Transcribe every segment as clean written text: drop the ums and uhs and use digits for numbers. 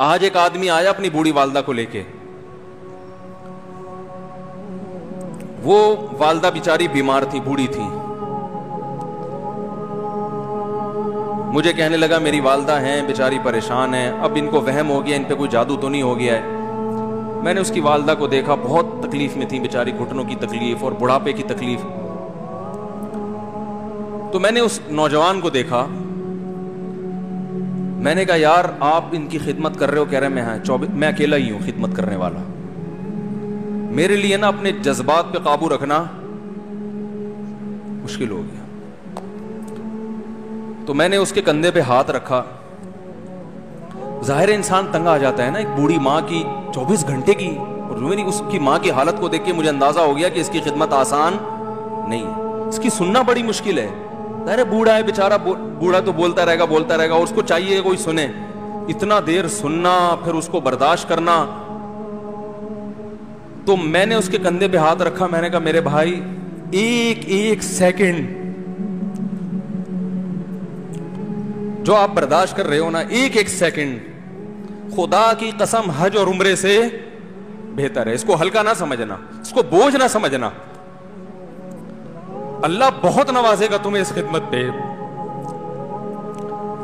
آج ایک آدمی آیا اپنی بوڑھی والدہ کو لے کے, وہ والدہ بیچاری بیمار تھی, بوڑھی تھی. مجھے کہنے لگا میری والدہ ہیں بیچاری پریشان ہیں, اب ان کو وہم ہو گیا, ان پہ کوئی جادو تو نہیں ہو گیا ہے. میں نے اس کی والدہ کو دیکھا, بہت تکلیف میں تھی بیچاری, گھٹنوں کی تکلیف اور بڑھاپے کی تکلیف. تو میں نے اس نوجوان کو دیکھا, میں نے کہا یار آپ ان کی خدمت کر رہے ہو؟ کہہ رہے میں اکیلا ہی ہوں خدمت کرنے والا. میرے لیے نا اپنے جذبات پہ قابو رکھنا مشکل ہو گیا. تو میں نے اس کے کندھے پہ ہاتھ رکھا. ظاہر انسان تنگ آ جاتا ہے نا, ایک بوڑھی ماں کی 24 گھنٹے کی, اور اس کی ماں کی حالت کو دیکھ کے مجھے اندازہ ہو گیا کہ اس کی خدمت آسان نہیں ہے, اس کی سننا بڑی مشکل ہے. ظاہر بوڑھا ہے بیچارہ, بوڑھا تو بولتا رہے گا, اور اس کو چاہیے کوئی سنے. اتنا دیر سننا, پھر اس کو برداشت کرنا. تو میں نے اس کے کندھے پہ ہاتھ رکھا, میں نے کہا میرے بھائی ایک سیکنڈ جو آپ برداشت کر رہے ہو نا, ایک سیکنڈ خدا کی قسم حج اور عمرے سے بہتر ہے. اس کو ہلکا نہ سمجھنا, اس کو بوجھ نہ سمجھنا. اللہ بہت نوازے گا تمہیں اس خدمت پہ.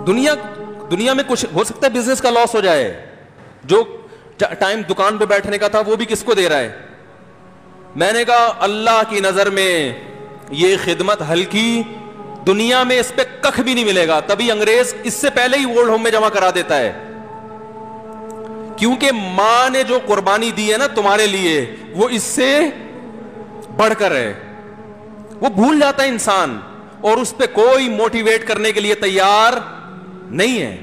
دنیا میں کچھ ہو سکتا ہے بزنس کا لاس ہو جائے, جو ٹائم دکان پہ بیٹھنے کا تھا وہ بھی کس کو دے رہا ہے. میں نے کہا اللہ کی نظر میں یہ خدمت ہلکی, دنیا میں اس پہ کخ بھی نہیں ملے گا. تبھی انگریز اس سے پہلے ہی اولڈ ہوم میں جمع کرا دیتا ہے, کیونکہ ماں نے جو قربانی دی ہے نا تمہارے لیے, وہ اس سے بڑھ کر ہے. وہ بھول جاتا ہے انسان, اور اس پہ کوئی موٹیویٹ کرنے کے لیے تیار نہیں ہے.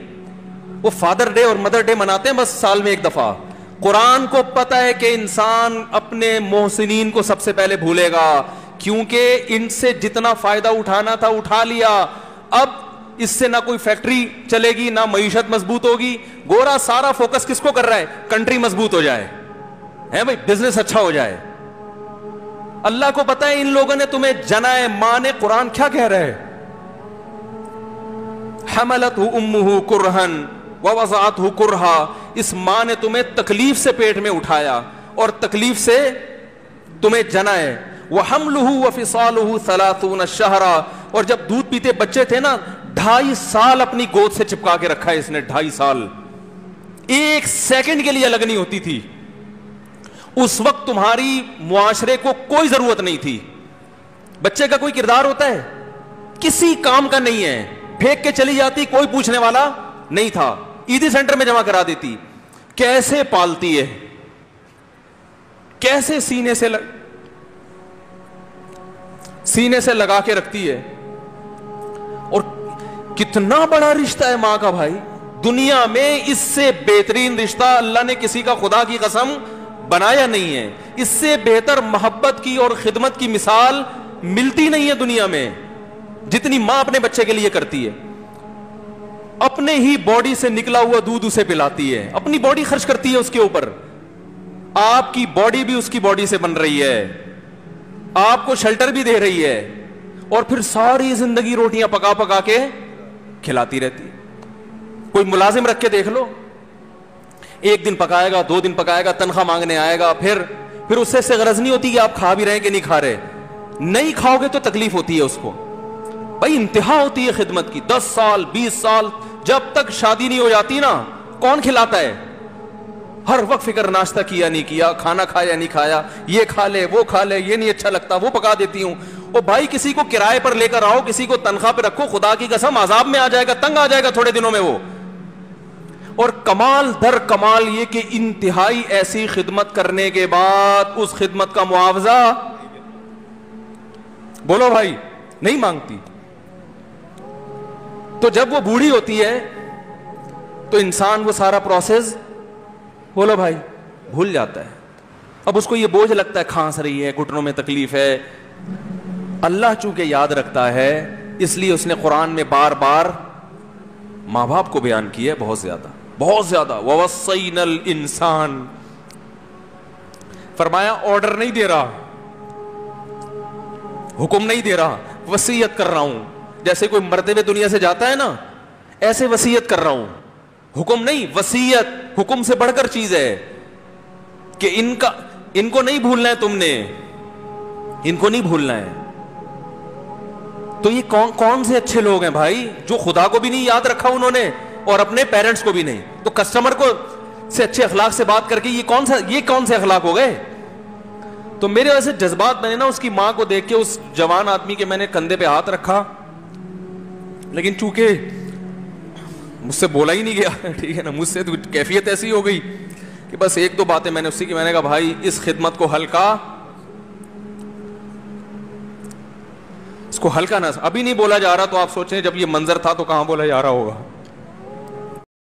وہ فادر ڈے اور مدر ڈے مناتے ہیں بس سال میں ایک دفعہ. قرآن کو پتا ہے کہ انسان اپنے محسنین کو سب سے پہلے بھولے گا, کیونکہ ان سے جتنا فائدہ اٹھانا تھا اٹھا لیا. اب اس سے نہ کوئی فیکٹری چلے گی, نہ معیشت مضبوط ہوگی. گورا سارا فوکس کس کو کر رہا ہے؟ کنٹری مضبوط ہو جائے, ہے بھائی, بزنس اچھا ہو جائے. اللہ کو پتا ہے ان لوگوں نے تمہیں جنا ہے. ماں نے, قرآن کیا کہہ رہا ہے؟ حملتہ امہ کرہن ووضعتہ کرہا. اس ماں نے تمہیں تکلیف سے پیٹ میں اٹھایا اور تکلیف سے تمہیں جنا ہے. وحملہ وفصالہ 30 شہرا. اور جب دودھ پیتے بچے تھے نا, 2.5 سال اپنی گود سے چپکا کے رکھا ہے اس نے. 2.5 سال, ایک سیکنڈ کے لیے الگ نہیں ہوتی تھی. اس وقت تمہاری معاشرے کو کوئی ضرورت نہیں تھی. بچے کا کوئی کردار ہوتا ہے؟ کسی کام کا نہیں ہے. پھینک کے چلی جاتی, کوئی پوچھنے والا نہیں تھا. عیدی سینٹر میں جمع کرا دیتی. کیسے پالتی ہے, کیسے سینے سے لگا کے رکھتی ہے. اور کتنا بڑا رشتہ ہے ماں کا بھائی. دنیا میں اس سے بہترین رشتہ اللہ نے کسی کا خدا کی قسم بنایا نہیں ہے. اس سے بہتر محبت کی اور خدمت کی مثال ملتی نہیں ہے دنیا میں, جتنی ماں اپنے بچے کے لیے کرتی ہے. اپنے ہی باڈی سے نکلا ہوا دودھ اسے پلاتی ہے, اپنی باڈی خرچ کرتی ہے اس کے اوپر. آپ کی باڈی بھی اس کی باڈی سے بن رہی ہے, آپ کو شیلٹر بھی دے رہی ہے, اور پھر ساری زندگی روٹیاں پکا پکا کے کھلاتی رہتی. کوئی ملازم رکھ کے دیکھ لو, 1 دن پکائے گا, 2 دن پکائے گا, تنخواہ مانگنے آئے گا. پھر اس سے غرض نہیں ہوتی کہ آپ کھا بھی رہے ہیں کہ نہیں کھا رہے. نہیں کھاؤ گے تو تکلیف ہوتی ہے اس کو. بھائی انتہا ہوتی ہے خدمت کی. 10 سال 20 سال, جب تک شادی نہیں ہو جاتی نا, کون کھلاتا ہے؟ ہر وقت فکر, ناشتہ کیا نہیں کیا, کھانا کھایا نہیں کھایا, یہ کھا لے وہ کھا لے, یہ نہیں اچھا لگتا وہ پکا دیتی ہوں. او بھائی کسی کو کرائے پر لے کر آؤ, کسی کو تنخواہ پہ رکھو, خدا کی قسم عذاب میں آ جائے گا, تنگ آ جائے گا تھوڑے دنوں میں وہ. اور کمال در کمال یہ کہ انتہائی ایسی خدمت کرنے کے بعد اس خدمت کا معاوضہ, بولو بھائی, نہیں مانگتی. تو جب وہ بوڑھی ہوتی ہے تو انسان وہ سارا پروسیس, بولو بھائی, بھول جاتا ہے. اب اس کو یہ بوجھ لگتا ہے, کھانس رہی ہے, گھٹنوں میں تکلیف ہے. اللہ چونکہ یاد رکھتا ہے اس لیے اس نے قرآن میں بار بار ماں باپ کو بیان کیا ہے, بہت زیادہ بہت زیادہ. وَوَصَّيْنَا الْإِنسَانَ, فرمایا آرڈر نہیں دے رہا, حکم نہیں دے رہا, وصیت کر رہا ہوں. جیسے کوئی مرتے ہوئے دنیا سے جاتا ہے نا, ایسے وصیت کر رہا ہوں. حکم نہیں، وصیت حکم سے بڑھ کر چیز ہے کہ ان کو نہیں بھولنا ہے، تم نے ان کو نہیں بھولنا ہے. تو یہ کون سے اچھے لوگ ہیں بھائی جو خدا کو بھی نہیں یاد رکھا انہوں نے اور اپنے پیرنٹس کو بھی نہیں. تو کسٹمر کو سے اچھے اخلاق سے بات کر کے یہ کون سے اخلاق ہو گئے؟ تو میرے ویسے جذبات، میں نے نا اس کی ماں کو دیکھ کے اس جوان آدمی کے میں نے کندھے پہ ہاتھ رکھا، لیکن چونکہ مجھ سے بولا ہی نہیں گیا، ٹھیک ہے نا، مجھ سے تو کیفیت ایسی ہو گئی کہ بس ایک دو باتیں میں نے اسی کی، میں نے کہا بھائی اس خدمت کو ہلکا، اس کو ہلکا نہ، ابھی نہیں بولا جا رہا تو آپ سوچیں جب یہ منظر تھا تو کہاں بولا جا رہا ہوگا.